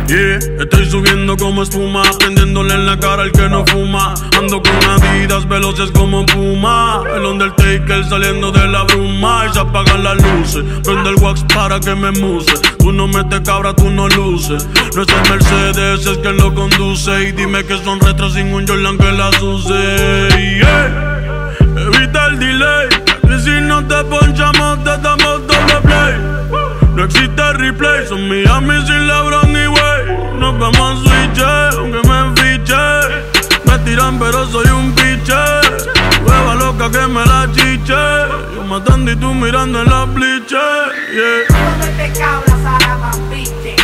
Yeah, estoy subiendo como espuma, prendiéndole en la cara al que no fuma. Ando con Adidas veloces como Puma, el Undertaker saliendo de la bruma. Y se apagan las luces, prende el wax para que me muse. Tú no metes cabra, tú no luces. No es el Mercedes, es quien lo conduce. Y dime que son retros sin un Jordan que las use. Yeah, evita el delay, que si no te ponchamos te damos doble play. No existe replay, son Miami sin LeBron ni Wade. Nos vemos switch, aunque me enfiche. Me tiran pero soy un biche. Hueva loca que me la chiche. Yo matando y tú mirando en la bleachers, yeah. No te cabras a la mambiche.